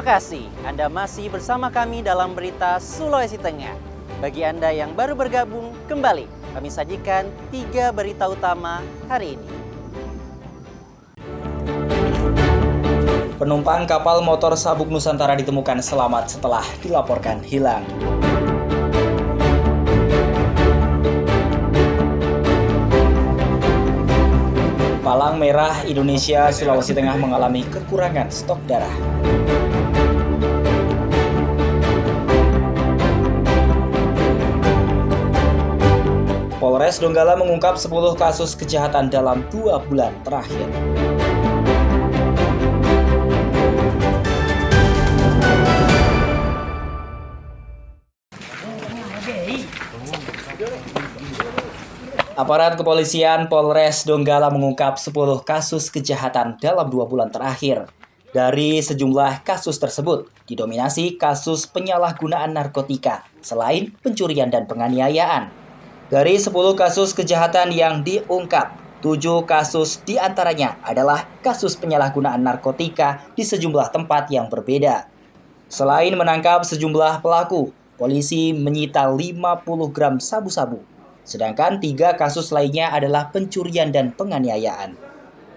Terima kasih Anda masih bersama kami dalam berita Sulawesi Tengah. Bagi Anda yang baru bergabung, kembali kami sajikan 3 berita utama hari ini. Penumpang kapal motor Sabuk Nusantara ditemukan selamat setelah dilaporkan hilang. Palang Merah Indonesia Sulawesi Tengah mengalami kekurangan stok darah. Polres Donggala mengungkap 10 kasus kejahatan dalam 2 bulan terakhir. Aparat kepolisian Polres Donggala mengungkap 10 kasus kejahatan dalam 2 bulan terakhir. Dari sejumlah kasus tersebut, didominasi kasus penyalahgunaan narkotika, selain pencurian dan penganiayaan. Dari 10 kasus kejahatan yang diungkap, 7 kasus diantaranya adalah kasus penyalahgunaan narkotika di sejumlah tempat yang berbeda. Selain menangkap sejumlah pelaku, polisi menyita 50 gram sabu-sabu. Sedangkan 3 kasus lainnya adalah pencurian dan penganiayaan.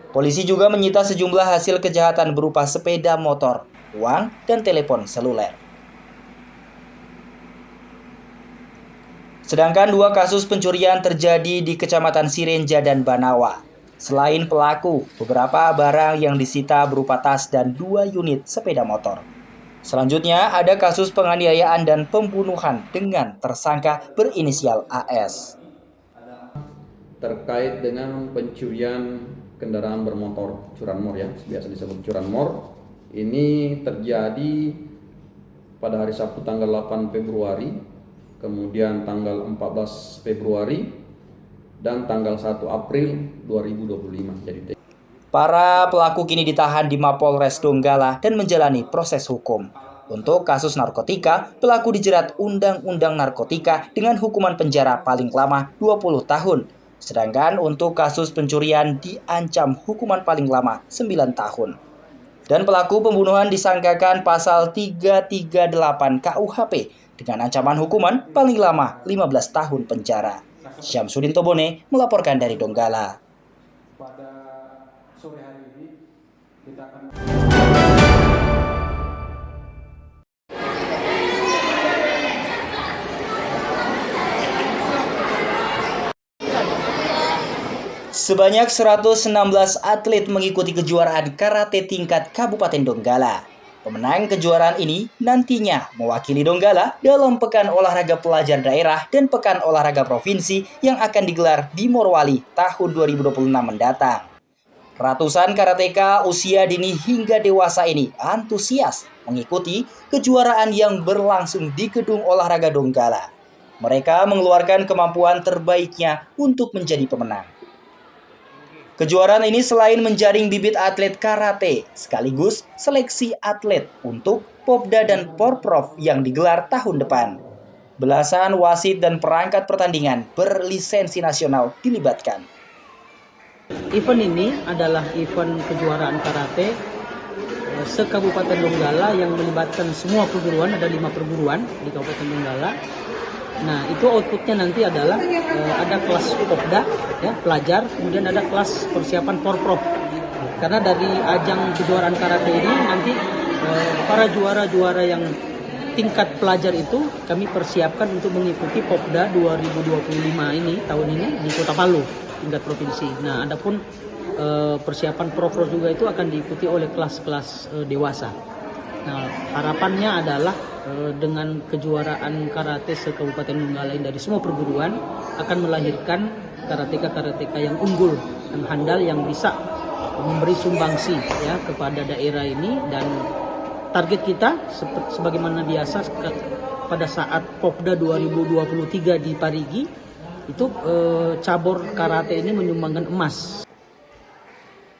Polisi juga menyita sejumlah hasil kejahatan berupa sepeda motor, uang, dan telepon seluler. Sedangkan 2 kasus pencurian terjadi di Kecamatan Sirenja dan Banawa. Selain pelaku, beberapa barang yang disita berupa tas dan 2 unit sepeda motor. Selanjutnya, ada kasus penganiayaan dan pembunuhan dengan tersangka berinisial AS. Terkait dengan pencurian kendaraan bermotor curanmor, ya, biasa disebut curanmor, ini terjadi pada hari Sabtu tanggal 8 Februari, kemudian tanggal 14 Februari, dan tanggal 1 April 2025. Jadi para pelaku kini ditahan di Mapolres Donggala dan menjalani proses hukum. Untuk kasus narkotika, pelaku dijerat Undang-Undang Narkotika dengan hukuman penjara paling lama 20 tahun. Sedangkan untuk kasus pencurian diancam hukuman paling lama 9 tahun. Dan pelaku pembunuhan disangkakan pasal 338 KUHP dengan ancaman hukuman paling lama 15 tahun penjara. Syamsuddin Tobone melaporkan dari Donggala. Pada sore hari ini kita akan Sebanyak 116 atlet mengikuti kejuaraan karate tingkat Kabupaten Donggala. Pemenang kejuaraan ini nantinya mewakili Donggala dalam Pekan Olahraga Pelajar Daerah dan Pekan Olahraga Provinsi yang akan digelar di Morowali tahun 2026 mendatang. Ratusan karateka usia dini hingga dewasa ini antusias mengikuti kejuaraan yang berlangsung di Gedung Olahraga Donggala. Mereka mengeluarkan kemampuan terbaiknya untuk menjadi pemenang. Kejuaraan ini selain menjaring bibit atlet karate, sekaligus seleksi atlet untuk Popda dan Porprov yang digelar tahun depan. Belasan wasit dan perangkat pertandingan berlisensi nasional dilibatkan. Event ini adalah event kejuaraan karate se-Kabupaten Donggala yang melibatkan semua perguruan, ada 5 perguruan di Kabupaten Donggala. Nah, itu outputnya nanti adalah ada kelas Popda, ya, pelajar, kemudian ada kelas persiapan Porprov. Karena dari ajang kejuaraan karate ini nanti para juara-juara yang tingkat pelajar itu kami persiapkan untuk mengikuti Popda 2025 ini, tahun ini di Kota Palu, tingkat provinsi. Nah, adapun persiapan Porprov juga itu akan diikuti oleh kelas-kelas dewasa. Nah, harapannya adalah dengan kejuaraan karate se-Kabupaten Donggala dari semua perguruan akan melahirkan karateka-karateka yang unggul, yang handal, yang bisa memberi sumbangsi, ya, kepada daerah ini. Dan target kita sebagaimana biasa pada saat Popda 2023 di Parigi itu cabur karate ini menyumbangkan emas.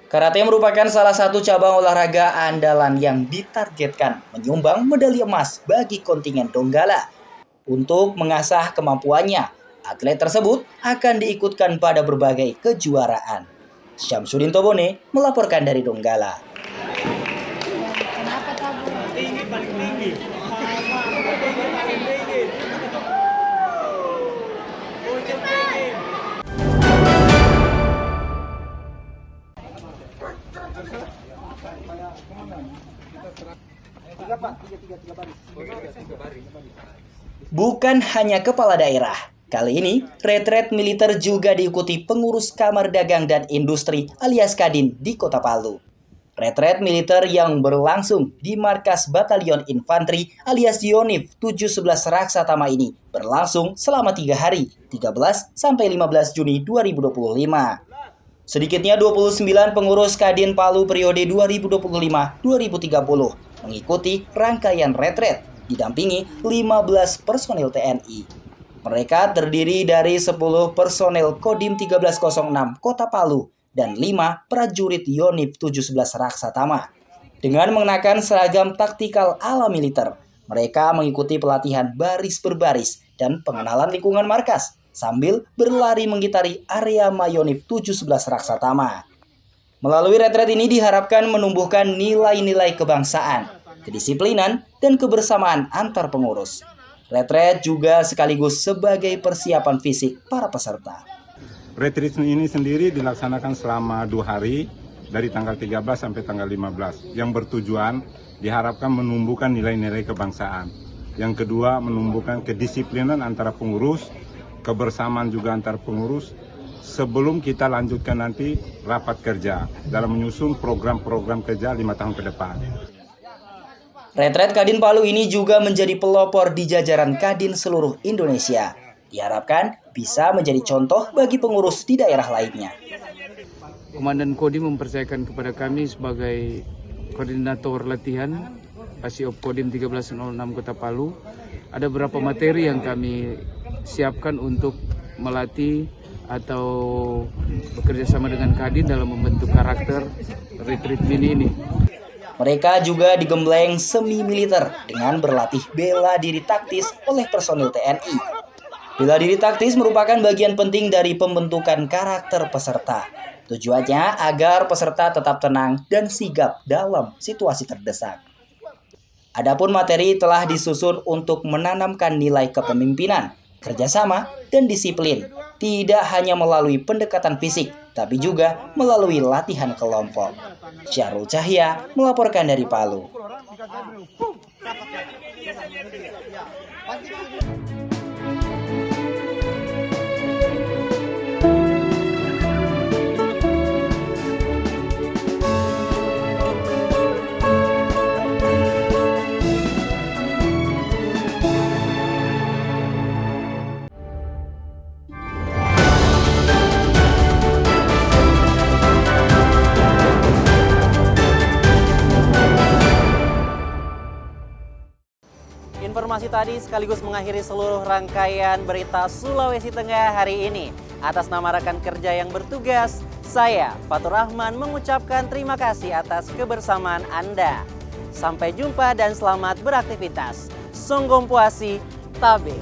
Karate merupakan salah satu cabang olahraga andalan yang ditargetkan menyumbang medali emas bagi kontingen Donggala. Untuk mengasah kemampuannya, atlet tersebut akan diikutkan pada berbagai kejuaraan. Syamsuddin Tobone melaporkan dari Donggala. Bukan hanya kepala daerah, kali ini retret militer juga diikuti pengurus Kamar Dagang dan Industri alias Kadin di Kota Palu. Retret militer yang berlangsung di markas Batalion Infanteri alias Yonif 711 Raksatama ini berlangsung selama 3 hari, 13 sampai 15 Juni 2025. Sedikitnya 29 pengurus Kadin Palu periode 2025-2030 mengikuti rangkaian retret didampingi 15 personil TNI. Mereka terdiri dari 10 personel Kodim 1306 Kota Palu dan 5 prajurit Yonif 711 Raksatama. Dengan mengenakan seragam taktikal ala militer, mereka mengikuti pelatihan baris berbaris dan pengenalan lingkungan markas sambil berlari mengitari area Mayonif 711 Raksatama. Melalui retret ini diharapkan menumbuhkan nilai-nilai kebangsaan, kedisiplinan, dan kebersamaan antar pengurus. Retret juga sekaligus sebagai persiapan fisik para peserta. Retreat ini sendiri dilaksanakan selama 2 hari dari tanggal 13 sampai tanggal 15 yang bertujuan diharapkan menumbuhkan nilai-nilai kebangsaan. Yang kedua, menumbuhkan kedisiplinan antara pengurus, kebersamaan juga antar pengurus sebelum kita lanjutkan nanti rapat kerja dalam menyusun program-program kerja 5 tahun ke depan. Retret Kadin Palu ini juga menjadi pelopor di jajaran Kadin seluruh Indonesia. Diharapkan bisa menjadi contoh bagi pengurus di daerah lainnya. Komandan Kodim mempercayakan kepada kami sebagai koordinator latihan Pasiop Kodim 1306 Kota Palu. Ada beberapa materi yang kami siapkan untuk melatih atau bekerja sama dengan Kadin dalam membentuk karakter retreat mini ini. Mereka juga digembleng semi militer dengan berlatih bela diri taktis oleh personil TNI. Bela diri taktis merupakan bagian penting dari pembentukan karakter peserta. Tujuannya agar peserta tetap tenang dan sigap dalam situasi terdesak. Adapun materi telah disusun untuk menanamkan nilai kepemimpinan, kerjasama, dan disiplin. Tidak hanya melalui pendekatan fisik, tapi juga melalui latihan kelompok. Syahrul Cahya melaporkan dari Palu. Informasi tadi sekaligus mengakhiri seluruh rangkaian berita Sulawesi Tengah hari ini. Atas nama rekan kerja yang bertugas, saya Fatur Rahman mengucapkan terima kasih atas kebersamaan Anda. Sampai jumpa dan selamat beraktivitas. Songgom Puasi, Tabe.